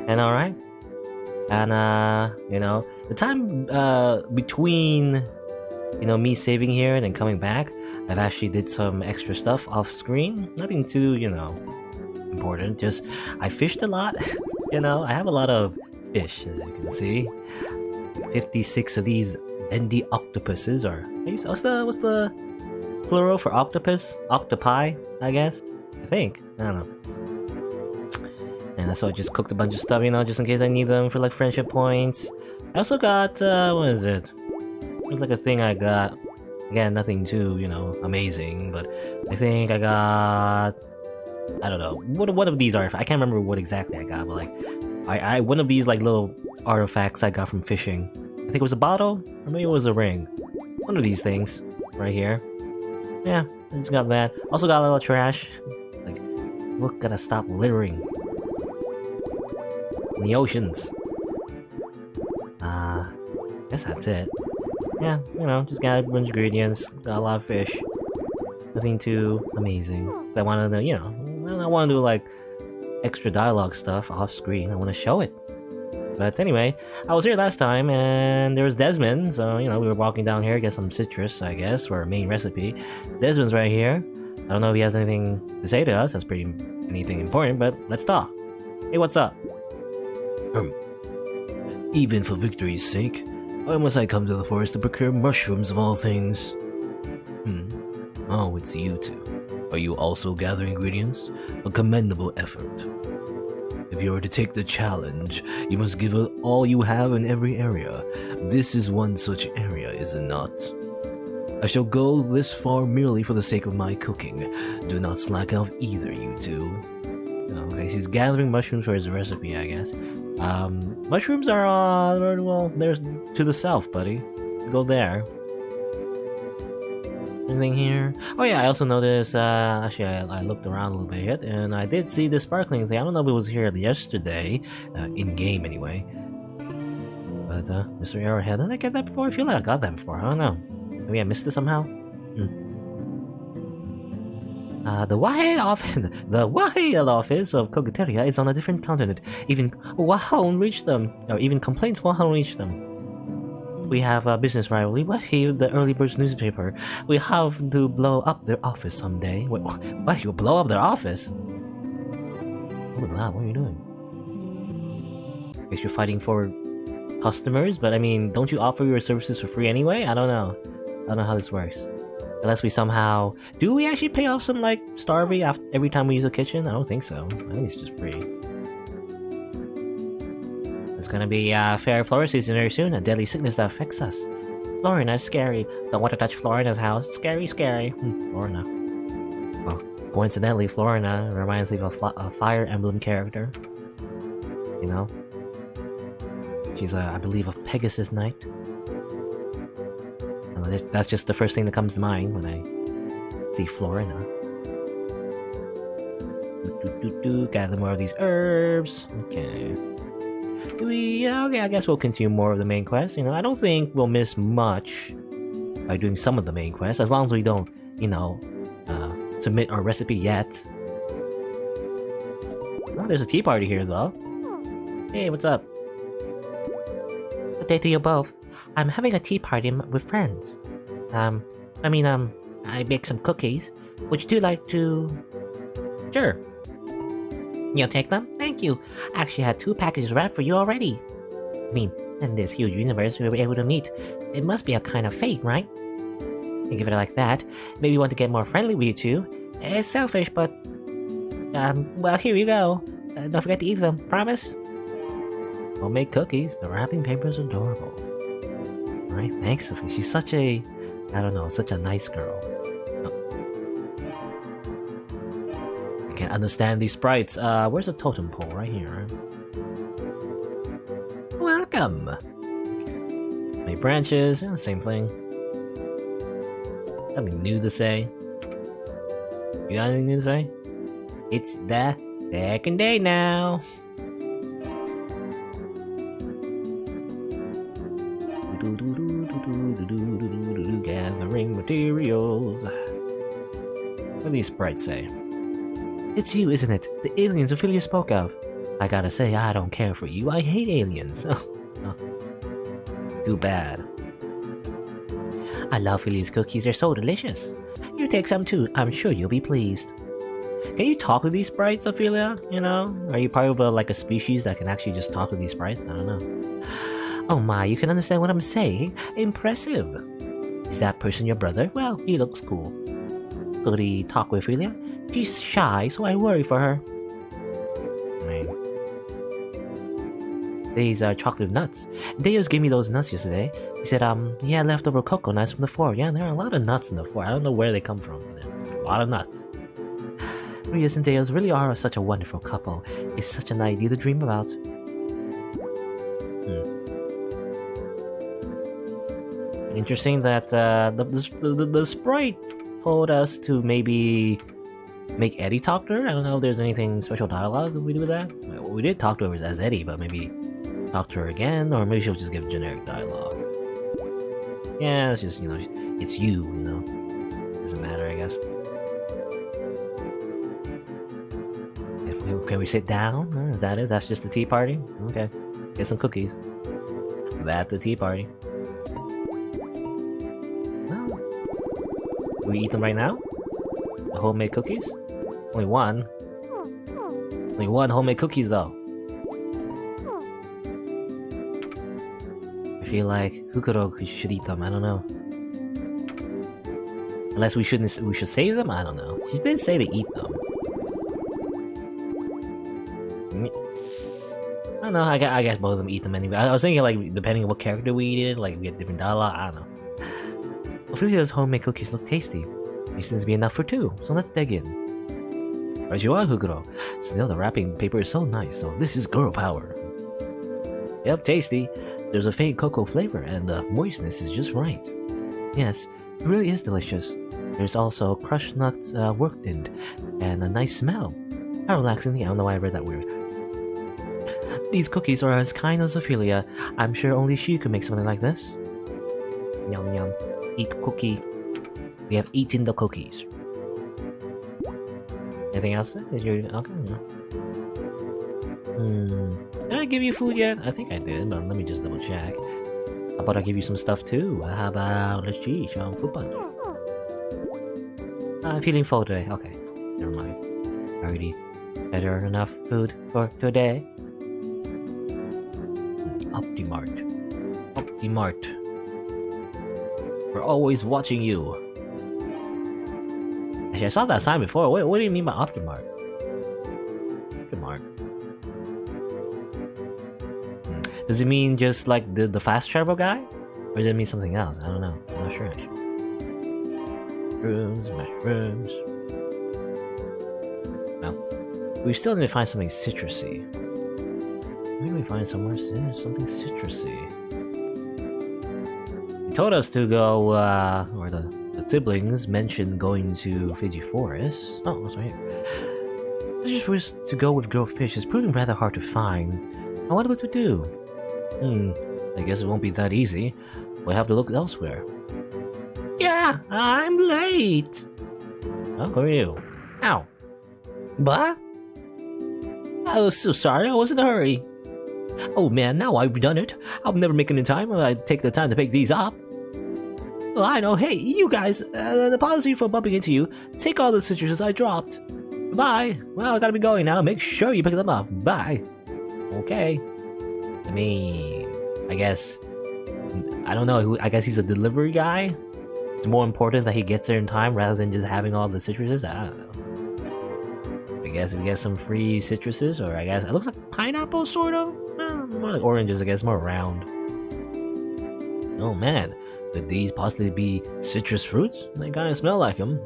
And alright. And you know, the time between me saving here and then coming back, I've actually did some extra stuff off screen. Nothing too, important. Just I fished a lot. I have a lot of fish, as you can see. 56 of these bendy octopuses, or what's the plural for octopus? Octopi, I guess. I think. I don't know. And so I just cooked a bunch of stuff, just in case I need them for like friendship points. I also got what is it? It was like a thing I got. Again, nothing too, amazing, but I think I got, I don't know, what of these are, I can't remember what exactly I got, but like, I one of these like little artifacts I got from fishing. I think it was a bottle, or maybe it was a ring. One of these things, right here. Yeah, I just got that. Also got a little trash. Like, look, gotta stop littering in the oceans. Guess that's it. Yeah, just got a bunch of ingredients, got a lot of fish. Nothing too amazing. I wanted to, I want to do like extra dialogue stuff off screen. I want to show it. But anyway, I was here last time and there was Desmond, so we were walking down here, get some citrus, I guess, for our main recipe. Desmond's right here. I don't know if he has anything to say to us, that's anything important, but let's talk. Hey, what's up? Even for victory's sake, why must I come to the forest to procure mushrooms of all things? Oh, it's you two. Are you also gathering ingredients? A commendable effort. If you are to take the challenge, you must give it all you have in every area. This is one such area, is it not? I shall go this far merely for the sake of my cooking. Do not slack off either, you two. Okay, he's gathering mushrooms for his recipe, I guess. Mushrooms are, well, there's to the south, buddy. Go there. Anything here? Oh yeah, I also noticed, actually I looked around a little bit, and I did see this sparkling thing. I don't know if it was here yesterday, in-game anyway. But, Mr. Arrowhead, did I get that before? I feel like I got that before, I don't know. Maybe I missed it somehow? The Wild office of Cogateria is on a different continent. Even won't reach them, or even complaints won't reach them. We have a business rivalry with the Early Birds newspaper. We have to blow up their office someday. What? You blow up their office? Oh my god, what are you doing? Guess you're fighting for customers, but I mean, don't you offer your services for free anyway? I don't know. I don't know how this works. Unless we somehow... Do we actually pay off some, like, Starvey every time we use a kitchen? I don't think so. I think it's just free. It's gonna be fair flora season very soon. A deadly sickness that affects us. Florina is scary. Don't want to touch Florina's house. Scary, scary. Florina. Well, coincidentally, Florina reminds me of a Fire Emblem character. She's, I believe, a Pegasus Knight. That's just the first thing that comes to mind when I see Florina. Gather more of these herbs. Okay. Okay, I guess we'll continue more of the main quest. I don't think we'll miss much by doing some of the main quests, as long as we don't, submit our recipe yet. Oh, there's a tea party here, though. Hey, what's up? Good day to you both. I'm having a tea party with friends. I baked some cookies. Would you like to... Sure. You'll take them? Thank you. I actually had 2 packages wrapped for you already. In this huge universe we were able to meet. It must be a kind of fate, right? Think of it like that. Maybe you want to get more friendly with you two. It's selfish, but... well, here you go. Don't forget to eat them. Promise? Homemade cookies. The wrapping paper is adorable. Alright, thanks, Sophie. She's such a... I don't know, such a nice girl. I can't understand these sprites. Where's the totem pole? Right here. Welcome! Many branches, and the same thing. Nothing new to say. You got anything new to say? It's the second day now! Gathering materials. What do these sprites say? It's you, isn't it? The aliens Ophelia spoke of. I gotta say, I don't care for you. I hate aliens. Oh, too bad. I love Philly's cookies. They're so delicious. You take some too. I'm sure you'll be pleased. Can you talk to these sprites, Ophelia? You know? Are you part of like a species that can actually just talk to these sprites? I don't know. Oh my, you can understand what I'm saying? Impressive. Is that person your brother? Well, he looks cool. Could he talk with Ophelia? She's shy, so I worry for her. These are chocolate nuts. Deos gave me those nuts yesterday. He said, he had leftover cocoa nuts from the floor. Yeah, there are a lot of nuts in the floor. I don't know where they come from, but there's a lot of nuts. Rios and Deos really are such a wonderful couple. It's such an idea to dream about. Interesting that the sprite told us to maybe make Eddie talk to her. I don't know if there's anything special dialogue that we do with that. We did talk to her as Eddie, but maybe talk to her again, or maybe she'll just give generic dialogue. Yeah, it's just, you know, it's you know. Doesn't matter, I guess. Can we sit down? Is that it? That's just the tea party? Okay. Get some cookies. That's a tea party. Well, do we eat them right now? The homemade cookies? Only one. Only one homemade cookies, though. I feel like Hukuro should eat them. I don't know. Unless we should save them. I don't know. She did say to eat them. I don't know. I guess both of them eat them anyway. I was thinking like depending on what character we eat it, like we get different dialogue. I don't know. Ophelia's homemade cookies look tasty. There seems to be enough for two, so let's dig in. Right you are, Hukuro. Still, the wrapping paper is so nice, so this is girl power. Yep, tasty. There's a faint cocoa flavor, and the moistness is just right. Yes, it really is delicious. There's also crushed nuts worked in, and a nice smell. How relaxing. I don't know why I read that weird. These cookies are as kind as Ophelia. I'm sure only she could make something like this. Yum yum. Eat cookie. We have eaten the cookies. Anything else? Did you? Okay. Did I give you food yet? I think I did, but let me just double check. How about I give you some stuff too? How about let's see, food bundle. I'm feeling full today. Okay, never mind. Already better enough food for today. Optimart. Optimart. We're always watching you. Actually, I saw that sign before. What do you mean by Optimart? Optimart. Does it mean just like the fast travel guy? Or does it mean something else? I don't know. I'm not sure actually. Mushrooms. No. We still need to find something citrusy. Where do we find somewhere something citrusy? He told us to go, or the siblings mentioned going to Fiji Forest. Oh, what's right here? The choice to go with grilled fish is proving rather hard to find. I wonder what to do. I guess it won't be that easy. We'll have to look elsewhere. Yeah, I'm late. Oh, who are you? Ow. What? I was so sorry, I was in a hurry. Oh man, now I've done it. I'll never make it in time when I take the time to pick these up. Well, I know. Hey, you guys, apology for bumping into you. Take all the citruses I dropped. Bye. Well, I gotta be going now. Make sure you pick them up. Bye. Okay. I mean, I guess... I don't know. I guess he's a delivery guy? It's more important that he gets there in time rather than just having all the citruses? I don't know. I guess if we get some free citruses, or I guess... It looks like pineapple, sort of? More like oranges, I guess. More round. Oh, man. Could these possibly be citrus fruits? They kinda smell like them.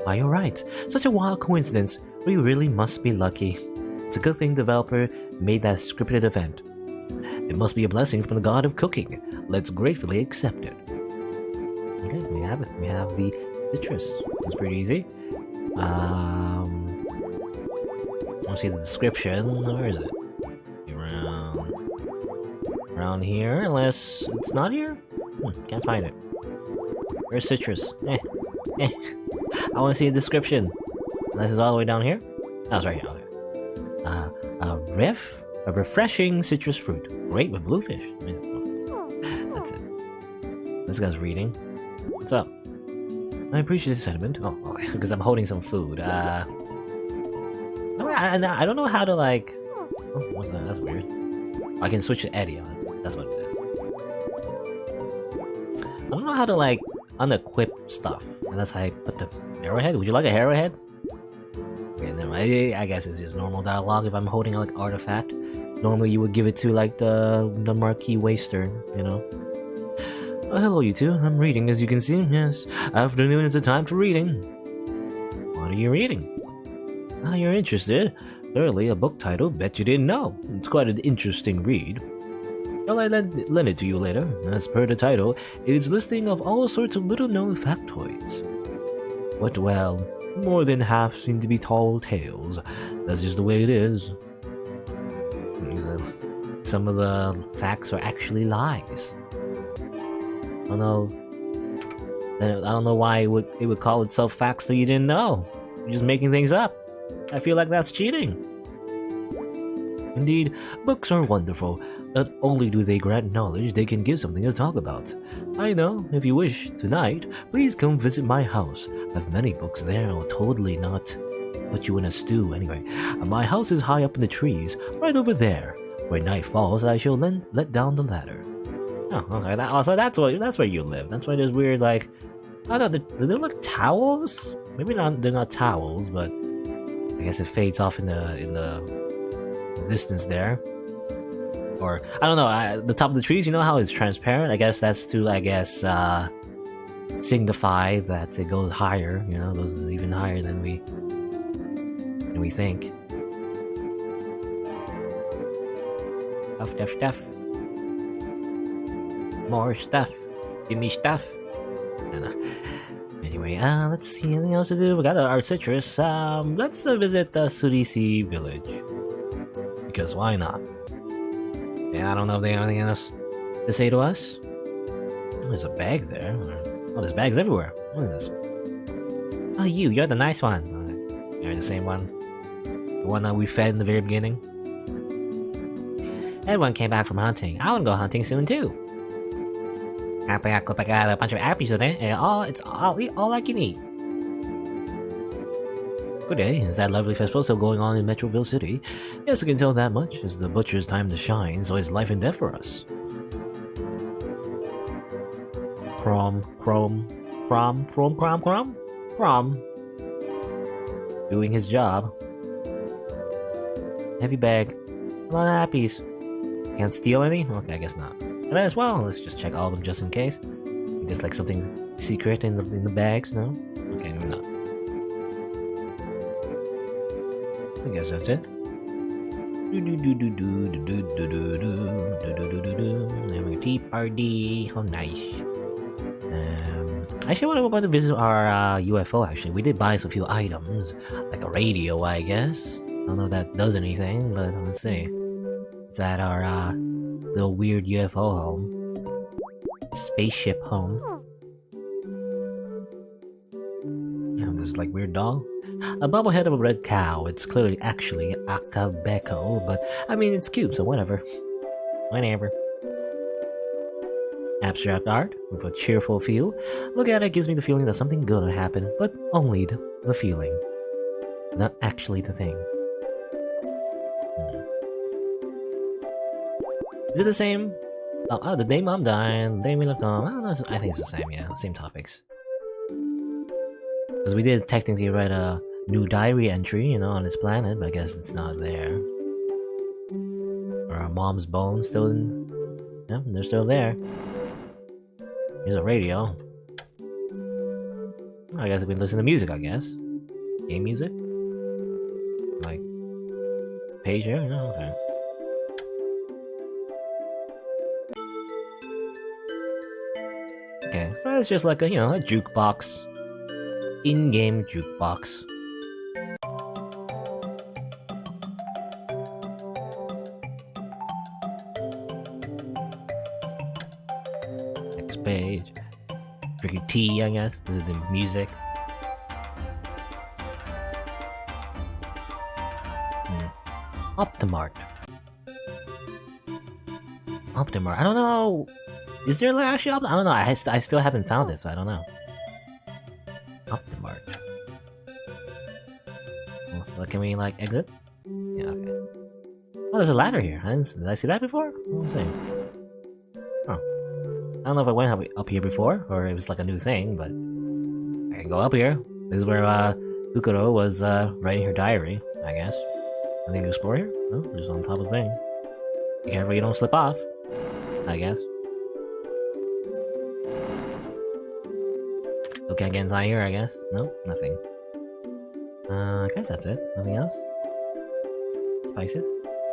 Why, you're right. Such a wild coincidence. We really must be lucky. It's a good thing the developer made that scripted event. It must be a blessing from the god of cooking. Let's gratefully accept it. Okay, we have it. We have the citrus. It's pretty easy. Let's see the description. Where is it? Around here, unless it's not here? Can't find it. Where's citrus? I want to see a description. Unless it's all the way down here? Oh, it's right here. Okay. A refreshing citrus fruit. Great with bluefish. That's it. This guy's reading. What's up? I appreciate the sentiment. Oh, because I'm holding some food. I don't know how to like. Oh, what's that? That's weird. I can switch to Eddie. That's what it is. I don't know how to like unequip stuff unless I put the arrowhead. Would you like a arrowhead? Okay, never mind. I guess it's just normal dialogue if I'm holding like artifact. Normally you would give it to like the Marquis Waster, you know. Oh, hello you two. I'm reading as you can see. Yes, afternoon is a time for reading. What are you reading? Ah, you're interested. Clearly a book title. Bet you didn't know. It's quite an interesting read. Well, I lend it to you later. As per the title, it is listing of all sorts of little-known factoids. But well, more than half seem to be tall tales. That's just the way it is. Some of the facts are actually lies. I don't know why it would call itself facts that you didn't know. You're just making things up. I feel like that's cheating. Indeed, books are wonderful. Not only do they grant knowledge, they can give something to talk about. I know, if you wish, tonight, please come visit my house. I have many books there, I'll totally not put you in a stew anyway. My house is high up in the trees, right over there. When night falls, I shall let down the ladder. Oh, okay, so that's where you live. That's why there's weird, like, I don't know, do they look towels? Maybe not, they're not towels, but I guess it fades off in the distance there. Or, I don't know, the top of the trees, you know how it's transparent? I guess that's to, signify that it goes higher, you know, goes even higher than we think. Stuff. More stuff. Give me stuff. Anyway, let's see, anything else to do? We got our citrus. Let's visit the Surisi village. Because why not? Yeah, I don't know if they have anything else to say to us. Oh, there's a bag there. Oh, there's bags everywhere. What is this? Oh, you're the nice one. You're the same one. The one that we fed in the very beginning. Everyone came back from hunting. I want to go hunting soon too. I got a bunch of apples today, and I'll eat all I can eat. Good day, is that lovely festival still going on in Metroville City? Yes, I can tell that much. It's the butcher's time to shine, so it's life and death for us. Crom. Doing his job. Heavy bag. A lot of happies. Can't steal any? Okay, I guess not. But as well, let's just check all of them just in case. There's like something secret in the bags, no? Okay, no, not. I guess that's it. Having a tea party. How nice. Actually, I want to visit our UFO. Actually, we did buy us a few items, like a radio, I guess. I don't know if that does anything, but let's see. It's at our little weird UFO home, spaceship home. This like weird doll. A bobblehead of a red cow. It's clearly actually Akabeko, but I mean it's cute, so whatever. Whatever. Abstract art with a cheerful feel. Look at it gives me the feeling that something good will happen, but only the feeling, not actually the thing. Is it the same? Oh, the day mom died, the day we left home. I think it's the same, yeah, same topics. Because we did technically write a new diary entry, you know, on this planet, but I guess it's not there. Are our mom's bones still in? Yeah, they're still there. Here's a radio. I guess we can listen to music, I guess. Game music? Like, page here? No, okay. Okay, so it's just like a, you know, a jukebox. In-game jukebox. Next page. Drinking tea, I guess. This is the music. Optimart. Optimart. I don't know. Is there like actually? I don't know. I still haven't found it, so I don't know. Optimart. So can we like exit? Yeah. Okay. Oh, there's a ladder here. Did I see that before? What was I saying? Oh. I don't know if I went up here before or it was like a new thing, but I can go up here. This is where Fukuro was writing her diary, I guess. I think explore here? No, just on top of the thing. Be careful you don't slip off, I guess. Still can't get inside here, I guess. No, nothing. I guess that's it. Nothing else? Spices?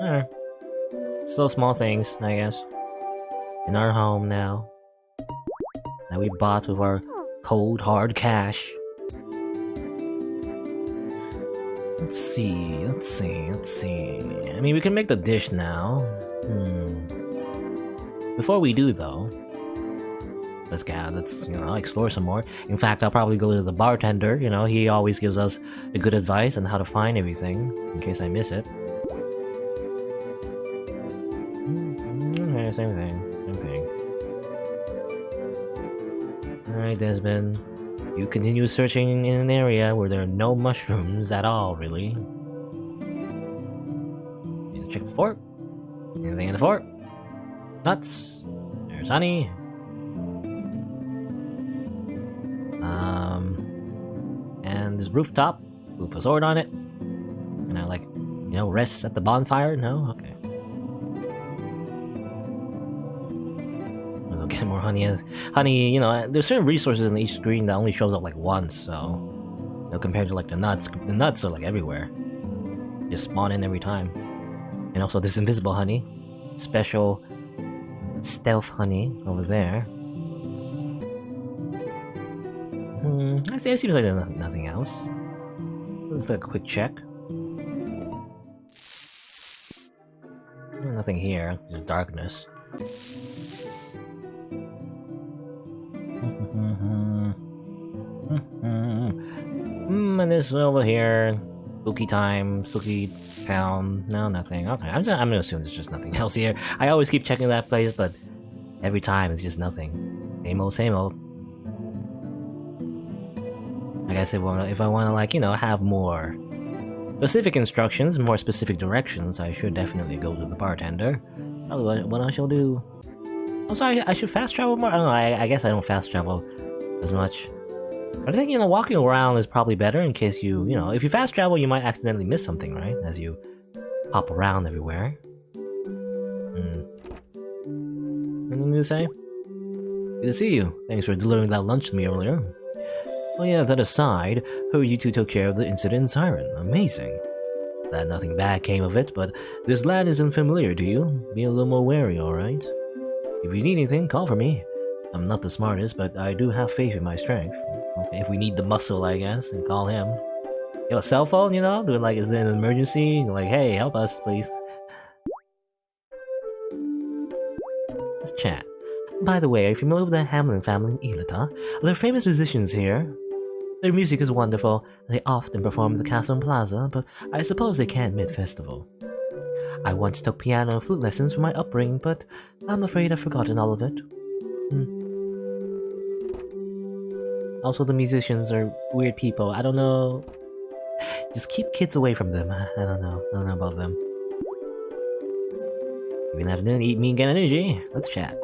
Alright. Still small things, I guess. In our home now. That we bought with our cold, hard cash. Let's see. I mean, we can make the dish now. Before we do, though, let's explore some more. In fact, I'll probably go to the bartender. You know, he always gives us the good advice on how to find everything in case I miss it. Okay, same thing. Alright, Desmond. You continue searching in an area where there are no mushrooms at all, really. Need to check the fort. Anything in the fort? Nuts. There's honey. And this rooftop with a sword on it. And I rest at the bonfire? No? Okay. We'll get more honey. Honey, there's certain resources in each screen that only shows up like once, so... compared to like the nuts are like everywhere. Just spawn in every time. And also this invisible honey. Special stealth honey over there. It seems like there's nothing else. Let's do a quick check. Nothing here, just darkness. And this over here, spooky time, spooky town. No, nothing. Okay, I'm gonna assume there's just nothing else here. I always keep checking that place, but every time it's just nothing. Same old. I guess if I want to have more specific instructions, more specific directions, I should definitely go to the bartender. Probably what I shall do. Also, I should fast travel more. I don't know. I guess I don't fast travel as much. But I think walking around is probably better in case if you fast travel, you might accidentally miss something, right? As you hop around everywhere. Anything to say? Good to see you. Thanks for delivering that lunch to me earlier. Oh yeah, that aside, heard you two took care of the incident in Siren. Amazing. Glad nothing bad came of it, but this land isn't familiar to you. Be a little more wary, alright? If you need anything, call for me. I'm not the smartest, but I do have faith in my strength. Okay, if we need the muscle, I guess, then call him. You have a cell phone, Do it like, is it an emergency? Like, hey, help us, please. Let's chat. By the way, are you familiar with the Hamlin family in Ilata? They're famous musicians here. Their music is wonderful, and they often perform at the Castle and Plaza, but I suppose they can't mid-festival. I once took piano and flute lessons for my upbringing, but I'm afraid I've forgotten all of it. Also, the musicians are weird people. I don't know. Just keep kids away from them. I don't know about them. Even afternoon, eat meat and get energy. Let's chat.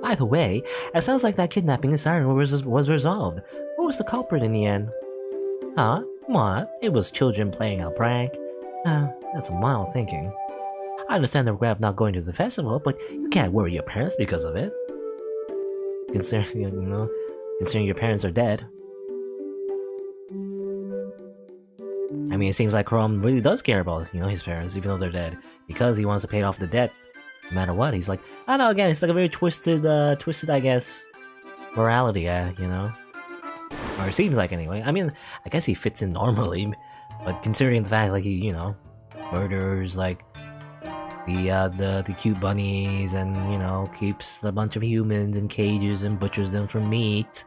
By the way, it sounds like that kidnapping in Siren was resolved. Who was the culprit in the end? Huh? What? It was children playing a prank. That's mild thinking. I understand the regret of not going to the festival, but you can't worry your parents because of it. Considering your parents are dead. I mean, it seems like Chrome really does care about, his parents, even though they're dead. Because he wants to pay off the debt, no matter what. He's like, I don't know, again, it's like a very twisted, I guess, morality, Or it seems like, anyway. I mean, I guess he fits in normally, but considering the fact, like, he, murders, like, the cute bunnies and, keeps a bunch of humans in cages and butchers them for meat.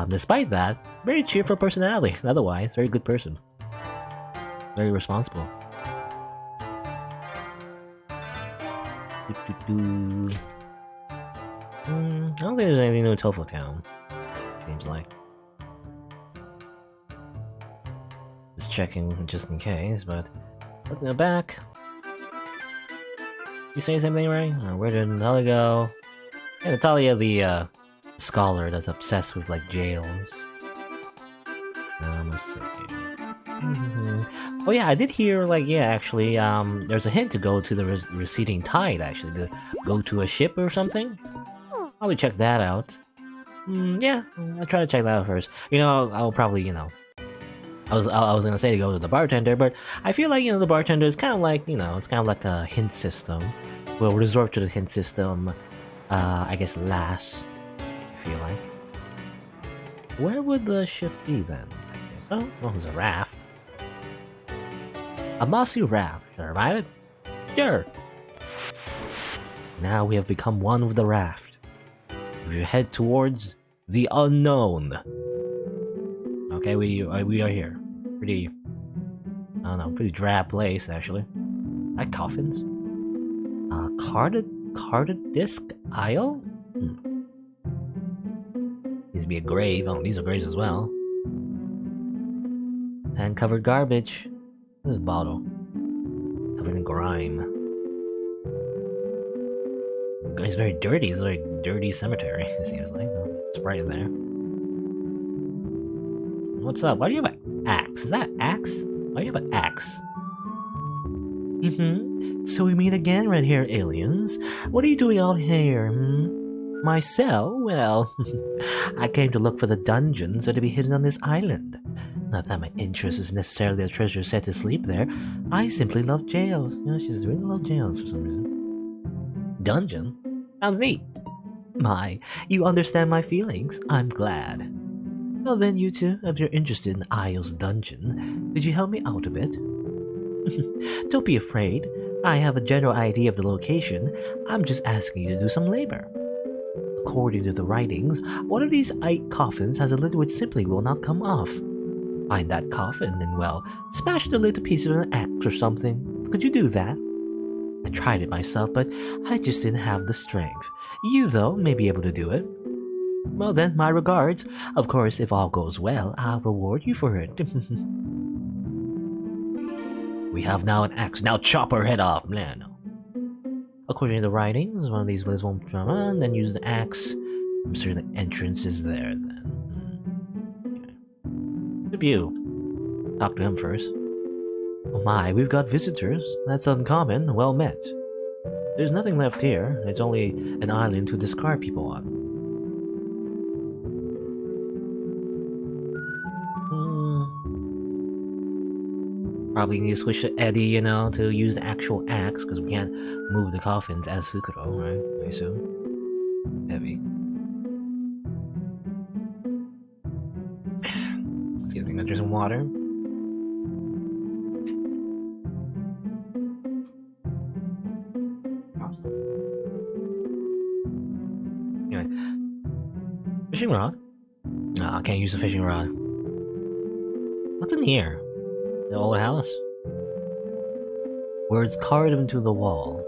Despite that, very cheerful personality. Otherwise, very good person. Very responsible. I don't think there's anything new in Tofu Town. Seems like. Just checking just in case, but let's go back. You say something right? Or where did Natalia go? Yeah, Natalia, the scholar that's obsessed with like jails. Let's see. Oh yeah, I did hear like actually there's a hint to go to the receding tide actually to go to a ship or something. Probably check that out. Yeah, I'll try to check that out first. I'll probably I was gonna say to go to the bartender, but I feel like the bartender is kind of like it's kind of like a hint system. We'll resort to the hint system. I guess last. I feel like. Where would the ship be then? I guess. Oh, there's a raft. A mossy raft. Should I ride it? Sure. Now we have become one with the raft. We head towards the unknown. Okay, we are here. Pretty, I don't know, pretty drab place actually. Like coffins. Carded disc aisle. Needs to be a grave. Oh, these are graves as well. Hand covered garbage. This is a bottle covered in grime. It's very dirty. It's a very dirty cemetery. It seems like it's right in there. What's up? Why do you have an axe? Is that an axe? Why do you have an axe? So we meet again, red hair aliens. What are you doing out here? My cell? Well, I came to look for the dungeons that are to be hidden on this island. Not that my interest is necessarily a treasure set to sleep there. I simply love jails. She's really love jails for some reason. Dungeon? Sounds neat. My, you understand my feelings. I'm glad. Well then, you two, if you're interested in Isle's dungeon, could you help me out a bit? Don't be afraid. I have a general idea of the location. I'm just asking you to do some labor. According to the writings, one of these 8 coffins has a lid which simply will not come off. Find that coffin and, well, smash the lid to pieces with an axe or something. Could you do that? I tried it myself, but I just didn't have the strength. You, though, may be able to do it. Well then, my regards. Of course, if all goes well, I'll reward you for it. We have now an axe. Now chop her head off, man. According to the writings, one of these lids won't come on, then use the axe. I'm sure the entrance is there then. Okay. Good view. Talk to him first. Oh my, we've got visitors. That's uncommon. Well met. There's nothing left here. It's only an island to discard people on. Probably need to switch to Eddie, to use the actual axe, because we can't move the coffins as Fukuro, right? I assume. Heavy. Let's get me some water. Anyway. Fishing rod? No, I can't use the fishing rod. What's in here? The old house? Words carved into the wall.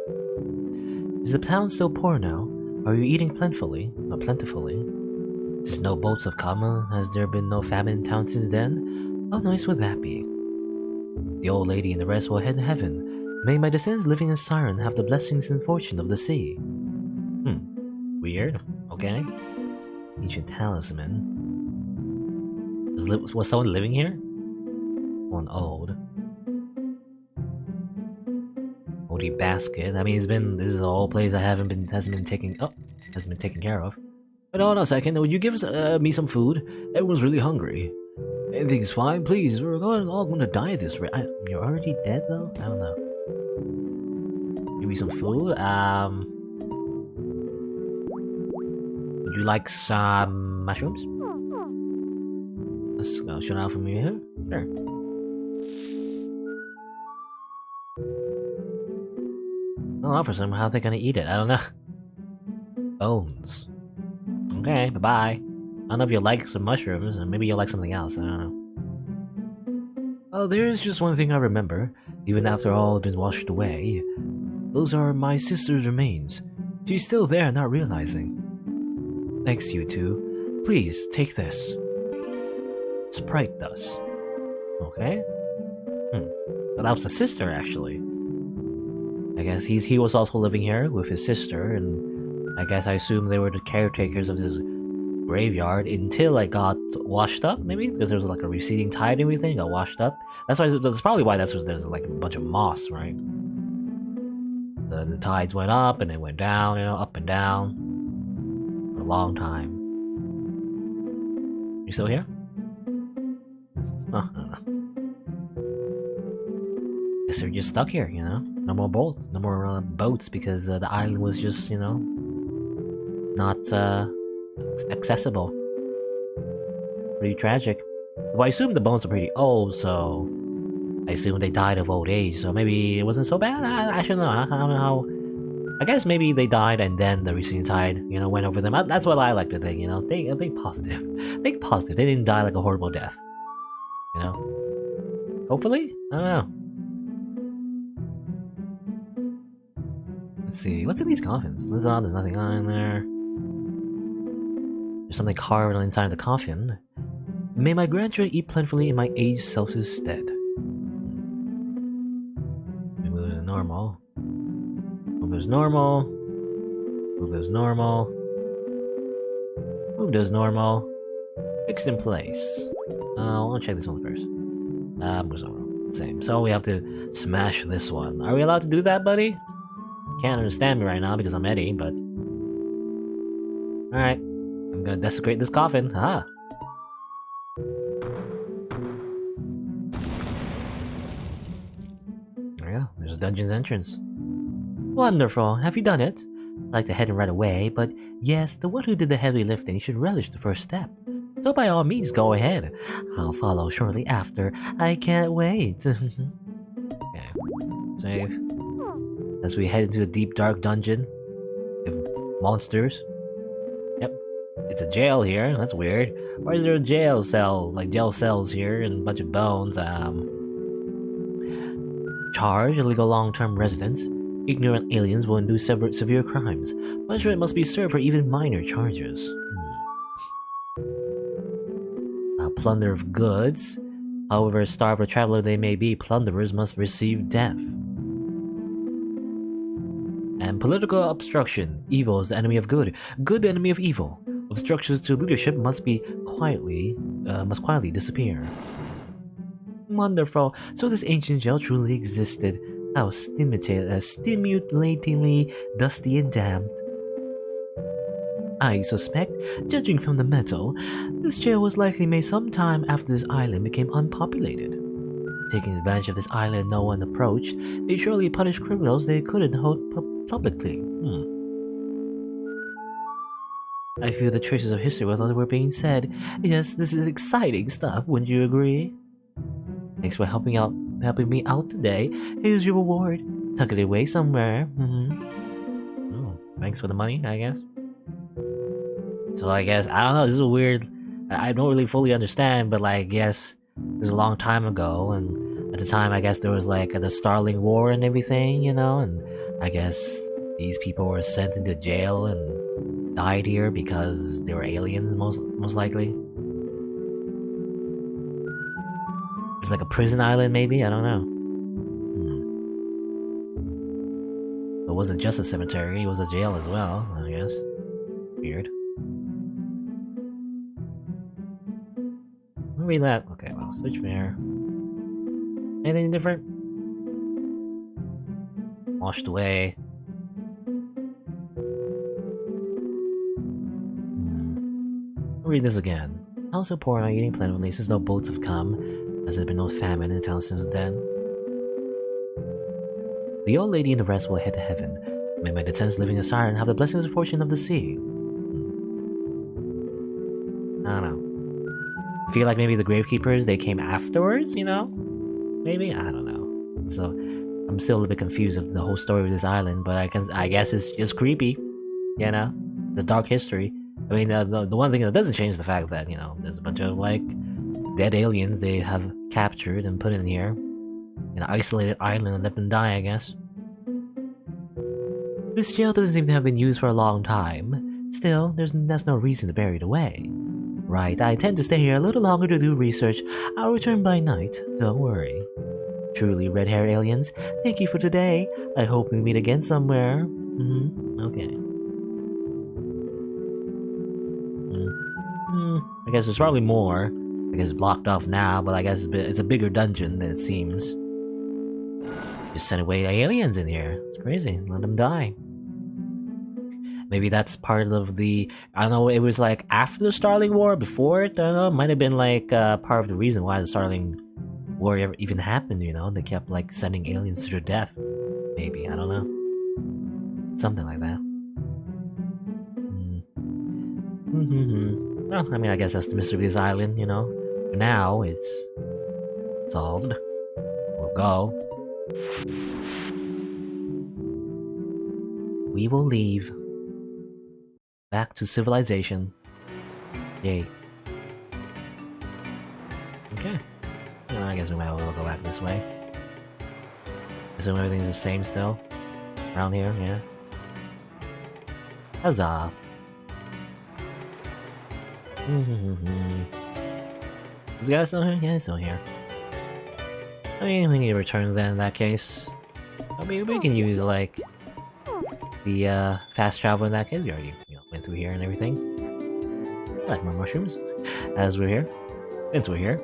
Is the town still poor now? Are you eating plentifully? There's no boats have come. Has there been no famine in town since then? How nice would that be? The old lady and the rest will head to heaven. May my descendants living in Siren have the blessings and fortune of the sea. Weird. Okay. Ancient talisman. Was someone living here? One old. Oldie basket. I mean, this is a whole place that hasn't been taken care of. But hold on a second, would you give us me some food? Everyone's really hungry. Everything's fine, please. We're all gonna die this way. You're already dead though? I don't know. Give me some food. Would you like some mushrooms? Let's go. Should I offer me here? Sure. I'll offer some. How are they gonna eat it? I don't know. Bones. Okay, bye-bye. I don't know if you like some mushrooms, and maybe you'll like something else. I don't know. Oh, there is just one thing I remember. Even after all had been washed away. Those are my sister's remains. She's still there, not realizing. Thanks, you two. Please, take this. Sprite dust. Okay. But that was a sister, actually. I guess he was also living here with his sister, and I guess I assume they were the caretakers of this graveyard until I got washed up, maybe? Because there was like a receding tide and everything, got washed up. That's probably why there's like a bunch of moss, right? The tides went up and then went down, up and down for a long time. You still here? Oh, I don't know. Guess they're just stuck here, No more boats, no more boats because the island was just, not accessible. Pretty tragic. Well, I assume the bones are pretty old, so I assume they died of old age. So maybe it wasn't so bad. I don't know. I don't know how. I guess maybe they died and then the receding tide, went over them. That's what I like to think. Think positive. Think positive. They didn't die like a horrible death. Hopefully. I don't know. Let's see. What's in these coffins? There's nothing on there. There's something carved on the inside of the coffin. May my grandchildren eat plentifully in my aged self's stead. Maybe move to normal. Move as normal. Move as normal. Move as normal. Fixed in place. I want to check this one first. Moves normal. Same. So we have to smash this one. Are we allowed to do that, buddy? Can't understand me right now because I'm Eddie, but... Alright. I'm gonna desecrate this coffin. Haha. There we go. There's a dungeon's entrance. Wonderful. Have you done it? I'd like to head in right away, but yes, the one who did the heavy lifting should relish the first step. So by all means, go ahead. I'll follow shortly after. I can't wait. Okay. Save. As we head into a deep, dark dungeon with monsters. Yep. It's a jail here. That's weird. Why is there a jail cell? Like jail cells here and a bunch of bones. Charge, illegal long-term residents. Ignorant aliens will do severe crimes. Punishment must be served for even minor charges. Plunder of goods. However starved or traveler they may be, plunderers must receive death. And political obstruction. Evil is the enemy of good. Good the enemy of evil. Obstructions to leadership must quietly disappear. Wonderful. So this ancient jail truly existed. How stimulatingly dusty and damp. I suspect, judging from the metal, this jail was likely made sometime after this island became unpopulated. Taking advantage of this island no one approached, they surely punished criminals they couldn't hold publicly. I feel the traces of history with what were being said. Yes, this is exciting stuff, wouldn't you agree? Thanks for helping me out today. Here's your reward. Tuck it away somewhere. Oh, thanks for the money, I guess. So I guess, I don't know, this is weird. I don't really fully understand, but like, yes, this is a long time ago, and at the time, I guess there was like the Starling War and everything, and I guess these people were sent into jail and died here because they were aliens, most likely. It's like a prison island, maybe? I don't know. It wasn't just a cemetery, it was a jail as well, I guess. Weird. Read that. Okay, well, switch mirror. Anything different? Washed away. Read this again. How so poor are eating plentifully since no boats have come? Has there been no famine in town since then? The old lady and the rest will head to heaven. May my descendants living in Siren have the blessings and fortune of the sea. I don't know. I feel like maybe the gravekeepers, they came afterwards, Maybe? I don't know. So, I'm still a little bit confused of the whole story of this island, but I guess it's just creepy, The dark history. I mean, the one thing that doesn't change the fact that, there's a bunch of, like, dead aliens they have captured and put in here. In an isolated island and let them die, I guess. This jail doesn't seem to have been used for a long time. Still, that's no reason to bury it away. Right, I intend to stay here a little longer to do research. I'll return by night, don't worry. Truly, red-haired aliens, thank you for today. I hope we meet again somewhere. Okay. I guess there's probably more. I guess it's blocked off now, but I guess it's a bigger dungeon than it seems. Just send away aliens in here. It's crazy. Let them die. Maybe that's part of the... I don't know, it was like after the Starling War, before it? I don't know, it might have been like part of the reason why the Starling War even happened, you know? They kept like sending aliens to their death. Maybe, I don't know. Something like that. Well, I mean, I guess that's the mystery of this island, you know? For now, it's solved. We'll go. We will leave. Back to civilization. Yay. Okay. Well, I guess we might as well go back this way. Assume everything's the same still. Around here, yeah. Huzzah. Is the guy still here? Yeah, he's still here. I mean, we need to return then in that case. I mean, we can use, like, the fast travel in that case. We already, went through here and everything. I like more mushrooms. As we're here. Since we're here.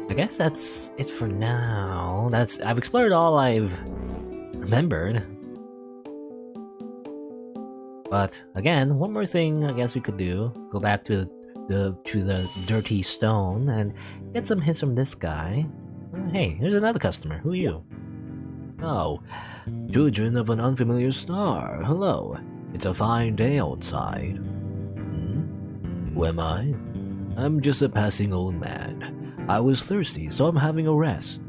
I guess that's it for now. I've explored all I've remembered. But again, one more thing I guess we could do. Go back to the dirty stone and get some hints from this guy. Hey, here's another customer. Who are you? Oh, children of an unfamiliar star. Hello. It's a fine day outside. Who am I? I'm just a passing old man. I was thirsty, so I'm having a rest.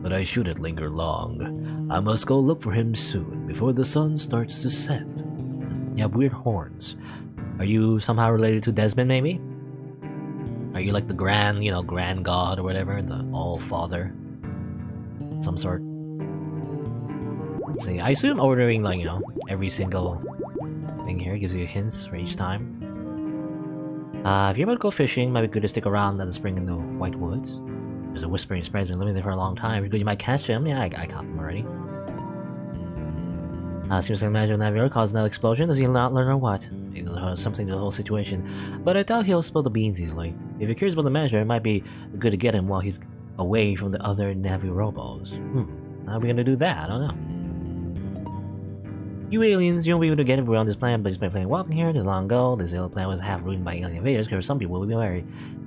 But I shouldn't linger long. I must go look for him soon, before the sun starts to set. You have weird horns. Are you somehow related to Desmond, maybe? Are you like the grand god or whatever? The all-father? Some sort? Let's see. I assume ordering, like, every single thing here gives you hints for each time. If you're about to go fishing, might be good to stick around at the spring in the White Woods. There's a whispering spread's been living there for a long time. You might catch him. Yeah, I caught him already. Seems like the manager of Navigator caused another explosion. Does he not learn or what? He does something to the whole situation. But I doubt he'll spill the beans easily. If you're curious about the manager, it might be good to get him while he's away from the other Navi robos. How are we gonna do that? I don't know. You aliens, you won't be able to get everywhere on this planet, but just by playing welcome here, there's long ago, this little planet was half ruined by alien invaders, because some people will be wary.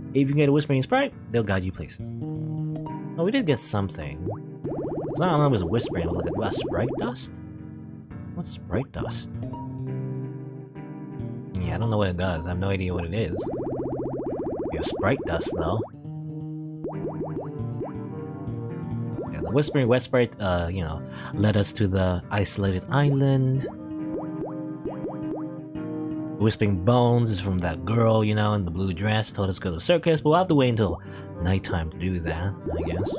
If you can get a whispering sprite, they'll guide you places. Oh, we did get something. It's not only was a whispering, but like a sprite dust? What's sprite dust? Yeah, I don't know what it does. I have no idea what it is. We have sprite dust, though. Yeah, the whispering west sprite, led us to the isolated island. The whispering bones is from that girl, in the blue dress, told us to go to the circus, but we'll have to wait until nighttime to do that, I guess.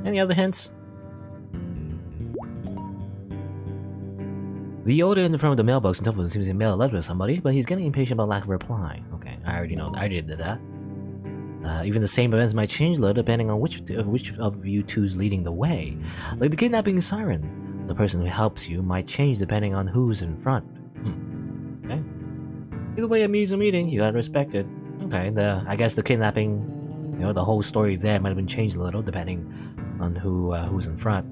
Any other hints? The Yoda in the front of the mailbox and Tuffle seems to mail a letter to somebody, but he's getting impatient about lack of reply. Okay, I already know. I already did that. Even the same events might change a little depending on which of you two's leading the way. Like the kidnapping siren. The person who helps you might change depending on who's in front. Okay. Either way, a meeting's a meeting. You gotta respect it. Okay, I guess the kidnapping, the whole story there might have been changed a little depending on who's in front.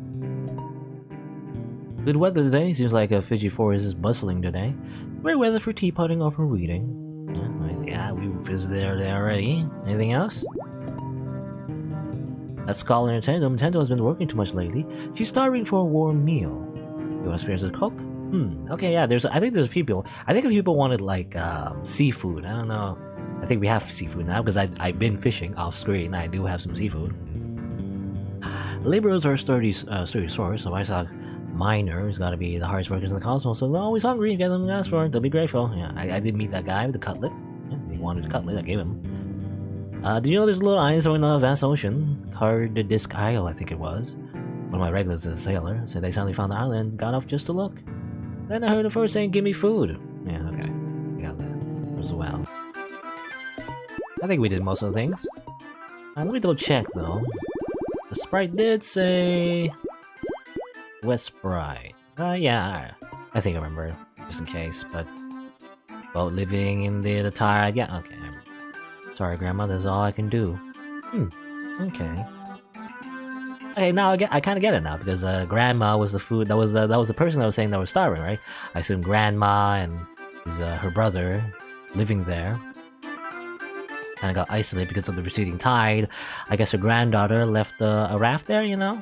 Good weather today. Seems like Fiji Forest is bustling today. Great weather for teapotting or for reading. Yeah, we visited there already. Anything else? That scholar Nintendo. Nintendo has been working too much lately. She's starving for a warm meal. You want to experience the cook? Okay, yeah. I think there's a few people. I think if people wanted like seafood. I don't know. I think we have seafood now because I've been fishing off screen. I do have some seafood. Laborers are a sturdy source, so I saw. Miners gotta be the hardest workers in the cosmos, so they're always hungry. Get them to ask for it, they'll be grateful. Yeah, I did meet that guy with the cutlet. Yeah, he wanted a cutlet, I gave him. Did you know there's little islands on the vast ocean? Card Disc Isle, I think it was. One of my regulars is a sailor, so they suddenly found the island and got off just to look. Then I heard the first saying, "Give me food." Yeah, okay. I got that as well. I think we did most of the things. Let me double check though. The sprite did say West Sprite. Yeah, I think I remember, just in case, but about living in the tire, yeah, okay. Sorry, Grandma, that's all I can do. Okay. Okay, now I kind of get it now, because Grandma was the food, that was the person that was saying that was starving, right? I assume Grandma and her brother living there kind of got isolated because of the receding tide. I guess her granddaughter left a raft there, you know?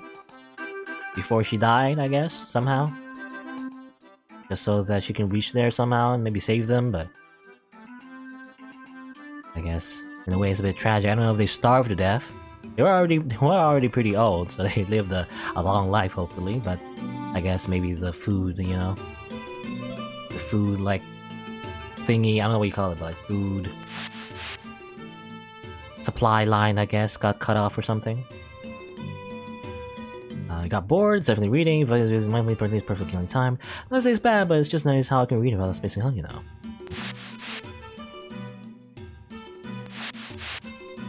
Before she died, I guess, somehow. Just so that she can reach there somehow and maybe save them, but... I guess, in a way, it's a bit tragic. I don't know if they starved to death. They were already pretty old, so they lived a long life, hopefully, but... I guess maybe the food, you know? The food, like... thingy, I don't know what you call it, but like food... supply line, I guess, got cut off or something. I got bored, definitely reading, but my birthday is perfect killing time. Not to say it's bad, but it's just nice how I can read about space and hell, you know.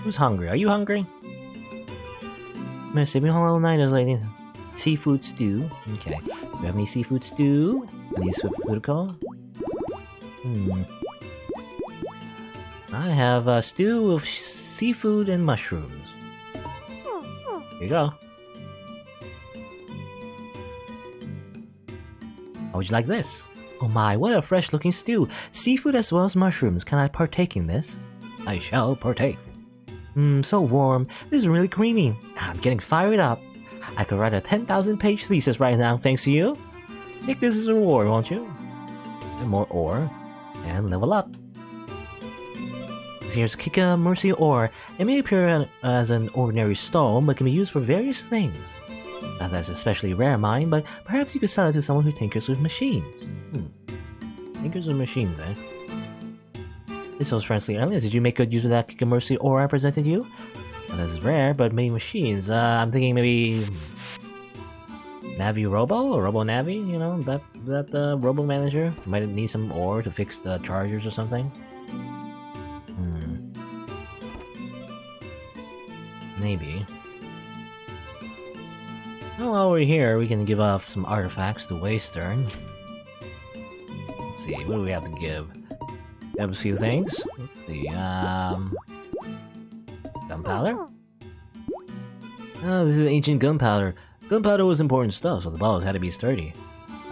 Who's hungry? Are you hungry? I'm gonna say, all night, I was like, seafood stew. Okay. Do you have any seafood stew? At least food call? I have a stew of seafood and mushrooms. Here you go. How would you like this? Oh my, what a fresh looking stew! Seafood as well as mushrooms. Can I partake in this? I shall partake. So warm. This is really creamy. I'm getting fired up. I could write a 10,000 page thesis right now thanks to you. Take this as a reward, won't you? And more ore. And level up. Here's Kika Mercy Ore. It may appear as an ordinary stone, but can be used for various things. That's especially rare mine, but perhaps you could sell it to someone who tinkers with machines. Tinkers with machines, eh? This was friendly earlier. Did you make good use of that Kika Mercy Ore I presented you? Well, this is rare, but maybe machines. I'm thinking maybe... Navi Robo? Or Robo Navi? You know, that Robo Manager? Might need some ore to fix the chargers or something? Maybe. Well, while we're here, we can give off some artifacts to Waystern. Let's see, what do we have to give? We have a few things. Let's see, gunpowder? Oh, this is ancient gunpowder. Gunpowder was important stuff, so the bottles had to be sturdy.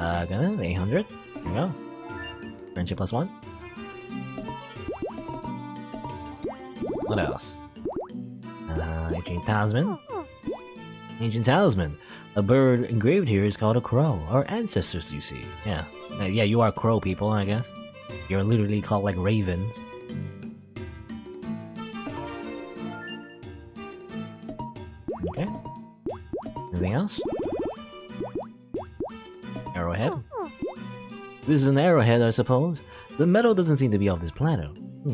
800. There you go. Friendship +1. What else? Ancient talisman. Ancient talisman. A bird engraved here is called a crow. Our ancestors, you see. Yeah. Yeah, you are crow people, I guess. You're literally called like ravens. Okay. Anything else? Arrowhead. This is an arrowhead, I suppose. The metal doesn't seem to be off this planet.